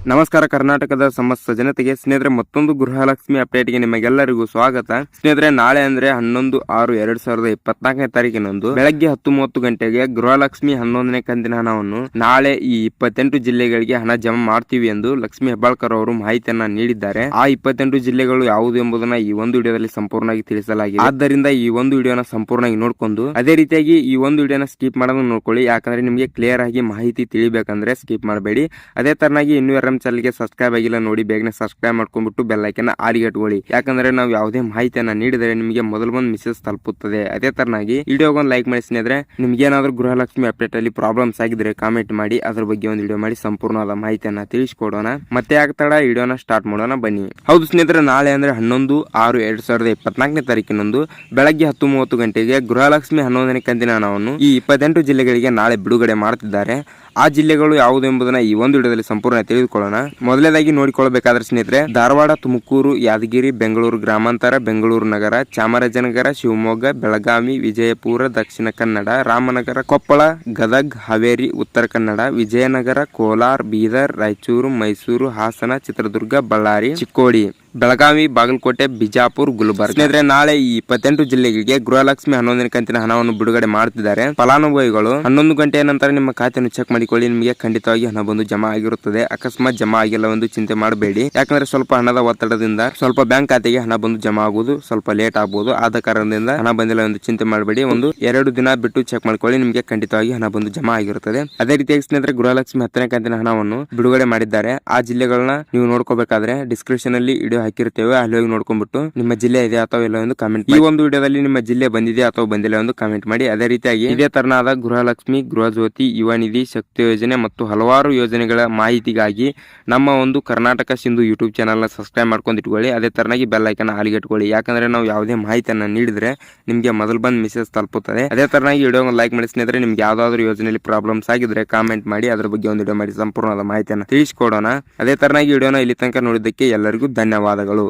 ನಮಸ್ಕಾರ ಕರ್ನಾಟಕದ ಸಮಸ್ತ ಜನತೆಗೆ ಸ್ನೇಹಿತರೆ ಮತ್ತೊಂದು ಗೃಹಲಕ್ಷ್ಮಿ ಅಪ್ಡೇಟ್ಗೆ ನಿಮಗೆಲ್ಲರಿಗೂ ಸ್ವಾಗತ. ಸ್ನೇಹಿತರೆ ನಾಳೆ ಅಂದ್ರೆ 11/6/2024 ತಾರೀಕಿನಂದು ಬೆಳಗ್ಗೆ 10:30 ಗಂಟೆಗೆ ಗೃಹಲಕ್ಷ್ಮಿ 11ನೇ ಕಂತಿನ ಹಣವನ್ನು ನಾಳೆ ಈ 28 ಜಿಲ್ಲೆಗಳಿಗೆ ಹಣ ಜಮಾ ಮಾಡ್ತೀವಿ ಎಂದು ಲಕ್ಷ್ಮಿ ಹೆಬ್ಬಾಳ್ಕರ್ ಅವರು ಮಾಹಿತಿಯನ್ನ ನೀಡಿದ್ದಾರೆ. ಆ 28 ಜಿಲ್ಲೆಗಳು ಯಾವುದು ಎಂಬುದನ್ನ ಈ ಒಂದು ವಿಡಿಯೋದಲ್ಲಿ ಸಂಪೂರ್ಣವಾಗಿ ತಿಳಿಸಲಾಗಿದೆ. ಆದ್ದರಿಂದ ಈ ಒಂದು ವಿಡಿಯೋನ ಸಂಪೂರ್ಣವಾಗಿ ನೋಡ್ಕೊಂಡು ಅದೇ ರೀತಿಯಾಗಿ ಈ ಒಂದು ವಿಡಿಯೋನ ಸ್ಕಿಪ್ ಮಾಡೋದನ್ನ ನೋಡ್ಕೊಳ್ಳಿ. ಯಾಕಂದ್ರೆ ನಿಮಗೆ ಕ್ಲಿಯರ್ ಆಗಿ ಮಾಹಿತಿ ತಿಳಿಬೇಕಂದ್ರೆ ಸ್ಕಿಪ್ ಮಾಡಬೇಡಿ. ಅದೇ ತರನಾಗಿ ಇನ್ನೂ ಚಾನಲ್ಗೆ ಸಬ್ಸ್ಕ್ರೈಬ್ ಆಗಿಲ್ಲ ನೋಡಿ, ಬೇಗನೆ ಸಬ್ಸ್ಕ್ರೈಬ್ ಮಾಡ್ಕೊಂಡ್ಬಿಟ್ಟು ಬೆಲ್ ಐಕನ್ ಆಲ್ಗೆ ಇಟ್ಕೊಳ್ಳಿ. ಯಾಕಂದ್ರೆ ನಾವು ಯಾವುದೇ ಮಾಹಿತಿಯನ್ನ ನೀಡಿದರೆ ನಿಮಗೆ ಮೊದಲು ಒಂದು ಮೆಸೇಜ್ ತಲುಪುತ್ತದೆ. ಅದೇ ತರನಾಗಿ ವಿಡಿಯೋಗೊಂದು ಲೈಕ್ ಮಾಡಿ ಸ್ನೇಹಿತರೆ. ನಿಮ್ಗೆ ಏನಾದ್ರು ಗೃಹಲಕ್ಷ್ಮಿ ಅಪ್ಡೇಟ್ ಅಲ್ಲಿ ಪ್ರಾಬ್ಲಮ್ಸ್ ಆಗಿದ್ರೆ ಕಾಮೆಂಟ್ ಮಾಡಿ, ಅದ್ರ ಬಗ್ಗೆ ಒಂದು ವಿಡಿಯೋ ಮಾಡಿ ಸಂಪೂರ್ಣವಾದ ಮಾಹಿತಿಯನ್ನ ತಿಳಿಸಿಕೊಡೋಣ. ಮತ್ತೆ ಆಗ್ತಾಡ ವಿಡಿಯೋನ ಸ್ಟಾರ್ಟ್ ಮಾಡೋಣ ಬನ್ನಿ. ಹೌದು ಸ್ನೇಹಿತರೆ, ನಾಳೆ ಅಂದ್ರೆ 11/6/2024 ತಾರೀಕಿನಂದು ಬೆಳಗ್ಗೆ 10:30 ಗಂಟೆಗೆ ಗೃಹಲಕ್ಷ್ಮಿ 11ನೇ ಕಂತಿನ ಹಣವನ್ನು ಈ 28 ಜಿಲ್ಲೆಗಳಿಗೆ ನಾಳೆ ಬಿಡುಗಡೆ ಮಾಡುತ್ತಿದ್ದಾರೆ. ಆ ಜಿಲ್ಲೆಗಳು ಯಾವುದು ಎಂಬುದನ್ನ ಈ ಒಂದು ವಿಡಿಯೋದಲ್ಲಿ ಸಂಪೂರ್ಣ ತಿಳಿದುಕೊಳ್ಳೋಣ. ಮೊದಲನೇದಾಗಿ ನೋಡಿಕೊಳ್ಳಬೇಕಾದ್ರೆ ಸ್ನೇಹಿತರೆ, ಧಾರವಾಡ, ತುಮಕೂರು, ಯಾದಗಿರಿ, ಬೆಂಗಳೂರು ಗ್ರಾಮಾಂತರ, ಬೆಂಗಳೂರು ನಗರ, ಚಾಮರಾಜನಗರ, ಶಿವಮೊಗ್ಗ, ಬೆಳಗಾವಿ, ವಿಜಯಪುರ, ದಕ್ಷಿಣ ಕನ್ನಡ, ರಾಮನಗರ, ಕೊಪ್ಪಳ, ಗದಗ್, ಹಾವೇರಿ, ಉತ್ತರ ಕನ್ನಡ, ವಿಜಯನಗರ, ಕೋಲಾರ, ಬೀದರ್, ರಾಯಚೂರು, ಮೈಸೂರು, ಹಾಸನ, ಚಿತ್ರದುರ್ಗ, ಬಳ್ಳಾರಿ, ಚಿಕ್ಕೋಡಿ, ಬೆಳಗಾವಿ, ಬಾಗಲಕೋಟೆ, ಬಿಜಾಪುರ, ಗುಲ್ಬರ್ಗ. ಸ್ನೇಹಿತರೆ ನಾಳೆ ಈ 28 ಜಿಲ್ಲೆಗಳಿಗೆ ಗೃಹಲಕ್ಷ್ಮಿ 11ನೇ ಕಂತಿನ ಹಣವನ್ನು ಬಿಡುಗಡೆ ಮಾಡುತ್ತಿದ್ದಾರೆ. ಫಲಾನುಭವಿಗಳು 11 ಗಂಟೆಯ ನಂತರ ನಿಮ್ಮ ಖಾತೆಯನ್ನು ಚೆಕ್ ಮಾಡಿಕೊಳ್ಳಿ. ನಿಮಗೆ ಖಂಡಿತವಾಗಿ ಹಣ ಬಂದು ಜಮಾ ಆಗಿರುತ್ತದೆ. ಅಕಸ್ಮಾತ್ ಜಮಾ ಆಗಿಲ್ಲ ಎಂದು ಚಿಂತೆ ಮಾಡಬೇಡಿ. ಯಾಕಂದ್ರೆ ಸ್ವಲ್ಪ ಹಣದ ಒತ್ತಡದಿಂದ ಸ್ವಲ್ಪ ಬ್ಯಾಂಕ್ ಖಾತೆಗೆ ಹಣ ಬಂದು ಜಮಾ ಆಗುವುದು ಸ್ವಲ್ಪ ಲೇಟ್ ಆಗಬಹುದು. ಆದ ಕಾರಣದಿಂದ ಹಣ ಬಂದಿಲ್ಲ ಎಂದು ಚಿಂತೆ ಮಾಡಬೇಡಿ. 1-2 ದಿನ ಬಿಟ್ಟು ಚೆಕ್ ಮಾಡ್ಕೊಳ್ಳಿ, ನಿಮಗೆ ಖಂಡಿತವಾಗಿ ಹಣ ಬಂದು ಜಮಾ ಆಗಿರುತ್ತದೆ. ಅದೇ ರೀತಿಯಾಗಿ ಸ್ನೇಹಿತರೆ, ಗೃಹಲಕ್ಷ್ಮಿ 10ನೇ ಕಂತಿನ ಹಣವನ್ನು ಬಿಡುಗಡೆ ಮಾಡಿದ್ದಾರೆ. ಆ ಜಿಲ್ಲೆಗಳನ್ನ ನೀವು ನೋಡ್ಕೋಬೇಕಾದ್ರೆ ಡಿಸ್ಕ್ರಿಪ್ಷನ್ ಅಲ್ಲಿ ವಿಡಿಯೋ ಹಾಕಿರ್ತೇವೆ, ಅಲ್ಲಿ ಹೋಗಿ ನೋಡ್ಕೊಂಡ್ಬಿಟ್ಟು ನಿಮ್ಮ ಜಿಲ್ಲೆ ಇದೆ ಅಥವಾ ಇಲ್ಲ ಎಂದು ಕಮೆಂಟ್. ಈ ಒಂದು ವಿಡಿಯೋದಲ್ಲಿ ನಿಮ್ಮ ಜಿಲ್ಲೆ ಬಂದಿದೆ ಅಥವಾ ಬಂದಿಲ್ಲ ಎಂದು ಕಮೆಂಟ್ ಮಾಡಿ. ಅದೇ ರೀತಿಯಾಗಿ ಇದೇ ತರನಾದ ಗೃಹಲಕ್ಷ್ಮಿ, ಗೃಹ ಜ್ಯೋತಿ, ಯುವ ನಿಧಿ, ಶಕ್ತಿ ಯೋಜನೆ ಮತ್ತು ಹಲವಾರು ಯೋಜನೆಗಳ ಮಾಹಿತಿಗಾಗಿ ನಮ್ಮ ಒಂದು ಕರ್ನಾಟಕ ಸಿಂಧು ಯೂಟ್ಯೂಬ್ ಚಾನಲ್ ನ ಸಬ್ಸ್ಕ್ರೈಬ್ ಮಾಡ್ಕೊಂಡು ಇಟ್ಕೊಳ್ಳಿ. ಅದೇ ತರನಾಗಿ ಬೆಲ್ ಐಕನ್ ಆಲ್ಗೆ ಇಟ್ಕೊಳ್ಳಿ. ಯಾಕಂದ್ರೆ ನಾವು ಯಾವುದೇ ಮಾಹಿತಿಯನ್ನ ನೀಡಿದ್ರೆ ನಿಮಗೆ ಮೊದಲು ಬಂದ್ ಮೆಸೇಜ್ ತಲುಪುತ್ತದೆ. ಅದೇ ತರನಾಗಿ ವಿಡಿಯೋ ಲೈಕ್ ಮಾಡಿ ಸ್ನೇಹಿತರೆ. ನಿಮ್ಗೆ ಯಾವ್ದಾದ್ರು ಯೋಜನೆಯಲ್ಲಿ ಪ್ರಾಬ್ಲಮ್ಸ್ ಆಗಿದ್ರೆ ಕಾಮೆಂಟ್ ಮಾಡಿ, ಅದ್ರ ಬಗ್ಗೆ ಒಂದು ವಿಡಿಯೋ ಮಾಡಿ ಸಂಪೂರ್ಣವಾದ ಮಾಹಿತಿಯನ್ನು ತಿಳಿಸಿಕೊಡೋಣ. ಅದೇ ತರನಾಗಿ ವಿಡಿಯೋನ ಇಲ್ಲಿ ತನಕ ನೋಡಿದ್ದಕ್ಕೆ ಎಲ್ಲರಿಗೂ ಧನ್ಯವಾದಗಳು.